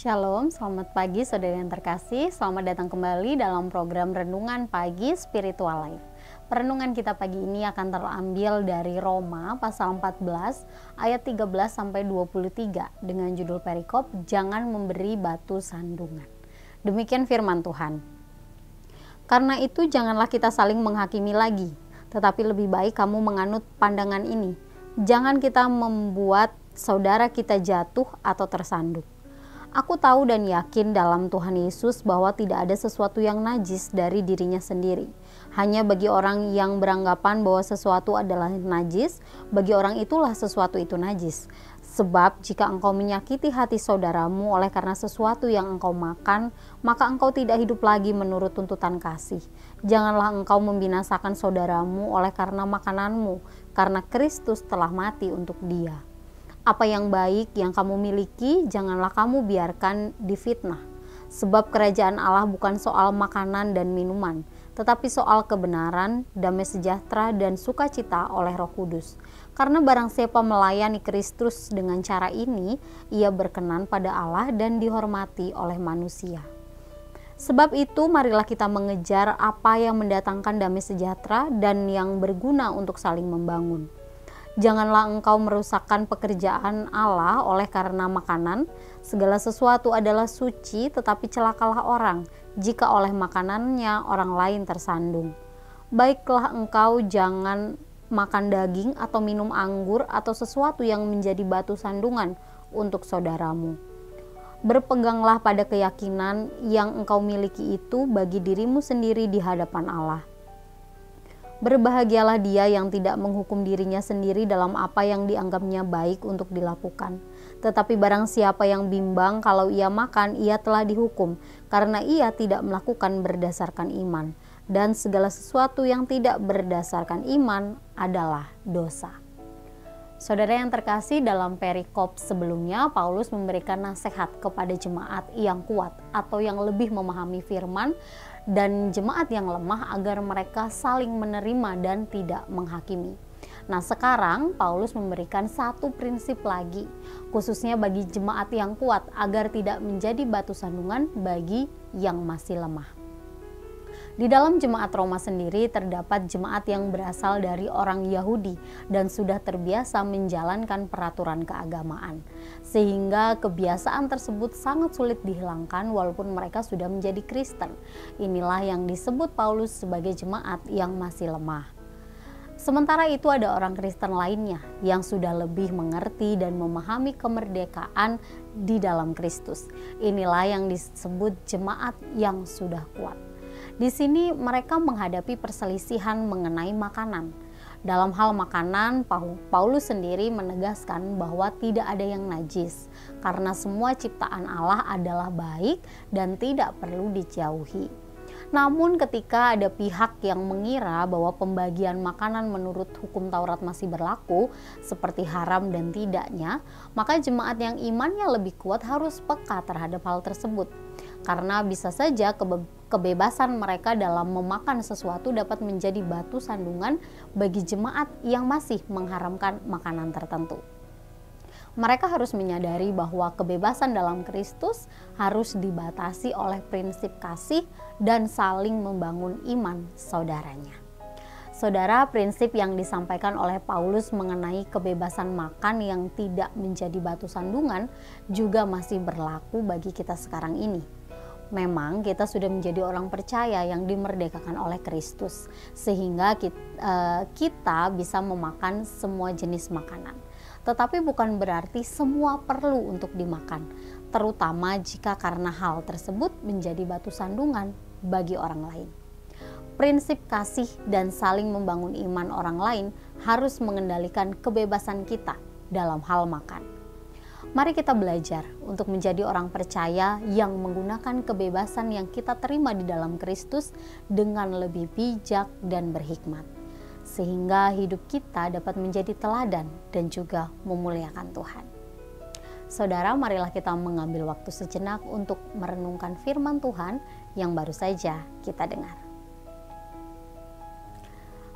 Shalom, selamat pagi saudara yang terkasih. Selamat datang kembali dalam program Renungan Pagi Spiritual Life. Perenungan kita pagi ini akan terambil dari Roma pasal 14 ayat 13 sampai 23 dengan judul perikop Jangan Memberi Batu Sandungan. Demikian firman Tuhan. Karena itu janganlah kita saling menghakimi lagi, tetapi lebih baik kamu menganut pandangan ini. Jangan kita membuat saudara kita jatuh atau tersandung. Aku tahu dan yakin dalam Tuhan Yesus bahwa tidak ada sesuatu yang najis dari dirinya sendiri. Hanya bagi orang yang beranggapan bahwa sesuatu adalah najis, bagi orang itulah sesuatu itu najis. Sebab jika engkau menyakiti hati saudaramu oleh karena sesuatu yang engkau makan, maka engkau tidak hidup lagi menurut tuntutan kasih. Janganlah engkau membinasakan saudaramu oleh karena makananmu, karena Kristus telah mati untuk dia. Apa yang baik yang kamu miliki, janganlah kamu biarkan difitnah. Sebab kerajaan Allah bukan soal makanan dan minuman, tetapi soal kebenaran, damai sejahtera, dan sukacita oleh Roh Kudus. Karena barang siapa melayani Kristus dengan cara ini, ia berkenan pada Allah dan dihormati oleh manusia. Sebab itu, marilah kita mengejar apa yang mendatangkan damai sejahtera dan yang berguna untuk saling membangun. Janganlah engkau merusakkan pekerjaan Allah oleh karena makanan. Segala sesuatu adalah suci, tetapi celakalah orang jika oleh makanannya orang lain tersandung. Baiklah engkau jangan makan daging atau minum anggur atau sesuatu yang menjadi batu sandungan untuk saudaramu. Berpeganglah pada keyakinan yang engkau miliki itu bagi dirimu sendiri di hadapan Allah. Berbahagialah dia yang tidak menghukum dirinya sendiri dalam apa yang dianggapnya baik untuk dilakukan. Tetapi barang siapa yang bimbang kalau ia makan, ia telah dihukum, karena ia tidak melakukan berdasarkan iman. Dan segala sesuatu yang tidak berdasarkan iman adalah dosa. Saudara yang terkasih, dalam perikop sebelumnya, Paulus memberikan nasihat kepada jemaat yang kuat atau yang lebih memahami firman, dan jemaat yang lemah agar mereka saling menerima dan tidak menghakimi. Nah, sekarang Paulus memberikan satu prinsip lagi, khususnya bagi jemaat yang kuat agar tidak menjadi batu sandungan bagi yang masih lemah. Di dalam jemaat Roma sendiri terdapat jemaat yang berasal dari orang Yahudi dan sudah terbiasa menjalankan peraturan keagamaan. Sehingga kebiasaan tersebut sangat sulit dihilangkan walaupun mereka sudah menjadi Kristen. Inilah yang disebut Paulus sebagai jemaat yang masih lemah. Sementara itu ada orang Kristen lainnya yang sudah lebih mengerti dan memahami kemerdekaan di dalam Kristus. Inilah yang disebut jemaat yang sudah kuat. Di sini mereka menghadapi perselisihan mengenai makanan. Dalam hal makanan, Paulus sendiri menegaskan bahwa tidak ada yang najis, karena semua ciptaan Allah adalah baik dan tidak perlu dijauhi. Namun ketika ada pihak yang mengira bahwa pembagian makanan menurut hukum Taurat masih berlaku, seperti haram dan tidaknya, maka jemaat yang imannya lebih kuat harus peka terhadap hal tersebut. Karena bisa saja kebebasan mereka dalam memakan sesuatu dapat menjadi batu sandungan bagi jemaat yang masih mengharamkan makanan tertentu. Mereka harus menyadari bahwa kebebasan dalam Kristus harus dibatasi oleh prinsip kasih dan saling membangun iman saudaranya. Saudara, prinsip yang disampaikan oleh Paulus mengenai kebebasan makan yang tidak menjadi batu sandungan juga masih berlaku bagi kita sekarang ini. Memang kita sudah menjadi orang percaya yang dimerdekakan oleh Kristus, sehingga kita bisa memakan semua jenis makanan. Tetapi bukan berarti semua perlu untuk dimakan, terutama jika karena hal tersebut menjadi batu sandungan bagi orang lain. Prinsip kasih dan saling membangun iman orang lain harus mengendalikan kebebasan kita dalam hal makan. Mari kita belajar untuk menjadi orang percaya yang menggunakan kebebasan yang kita terima di dalam Kristus dengan lebih bijak dan berhikmat, sehingga hidup kita dapat menjadi teladan dan juga memuliakan Tuhan. Saudara, marilah kita mengambil waktu sejenak untuk merenungkan firman Tuhan yang baru saja kita dengar.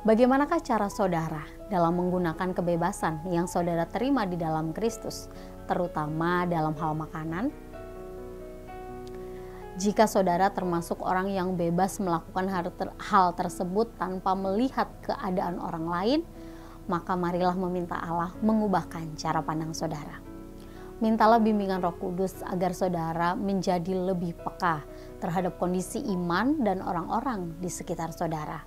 Bagaimanakah cara saudara dalam menggunakan kebebasan yang saudara terima di dalam Kristus, terutama dalam hal makanan? Jika saudara termasuk orang yang bebas melakukan hal tersebut tanpa melihat keadaan orang lain, maka marilah meminta Allah mengubahkan cara pandang saudara. Mintalah bimbingan Roh Kudus agar saudara menjadi lebih peka terhadap kondisi iman dan orang-orang di sekitar saudara.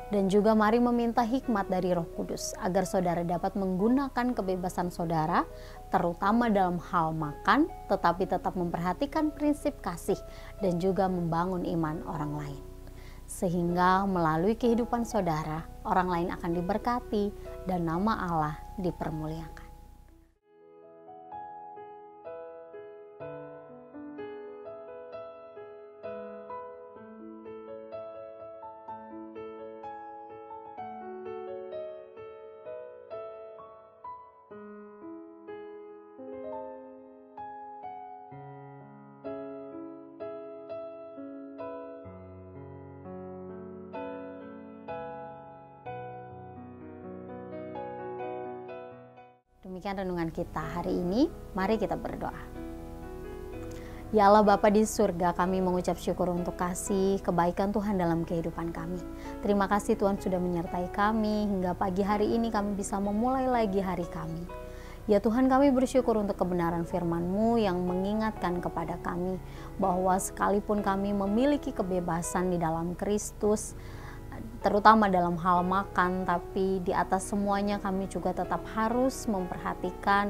Dan juga mari meminta hikmat dari Roh Kudus agar saudara dapat menggunakan kebebasan saudara, terutama dalam hal makan, tetapi tetap memperhatikan prinsip kasih dan juga membangun iman orang lain. Sehingga melalui kehidupan saudara, orang lain akan diberkati dan nama Allah dipermuliakan. Demikian renungan kita hari ini. Mari kita berdoa. Ya Allah Bapa di surga, kami mengucap syukur untuk kasih kebaikan Tuhan dalam kehidupan kami. Terima kasih Tuhan sudah menyertai kami hingga pagi hari ini kami bisa memulai lagi hari kami. Ya Tuhan, kami bersyukur untuk kebenaran firman-Mu yang mengingatkan kepada kami bahwa sekalipun kami memiliki kebebasan di dalam Kristus, terutama dalam hal makan, tapi di atas semuanya kami juga tetap harus memperhatikan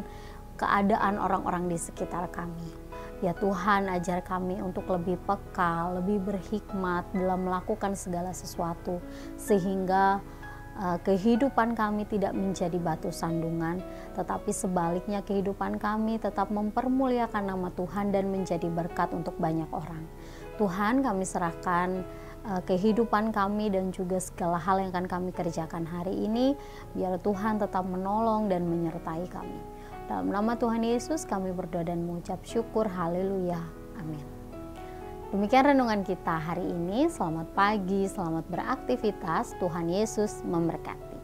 keadaan orang-orang di sekitar kami. Ya Tuhan, ajar kami untuk lebih peka, lebih berhikmat dalam melakukan segala sesuatu, sehingga kehidupan kami tidak menjadi batu sandungan, tetapi sebaliknya kehidupan kami tetap mempermuliakan nama Tuhan dan menjadi berkat untuk banyak orang. Tuhan, kami serahkan kehidupan kami dan juga segala hal yang akan kami kerjakan hari ini, biar Tuhan tetap menolong dan menyertai kami. Dalam nama Tuhan Yesus kami berdoa dan mengucap syukur. Haleluya. Amin. Demikian renungan kita hari ini. Selamat pagi, selamat beraktivitas. Tuhan Yesus memberkati.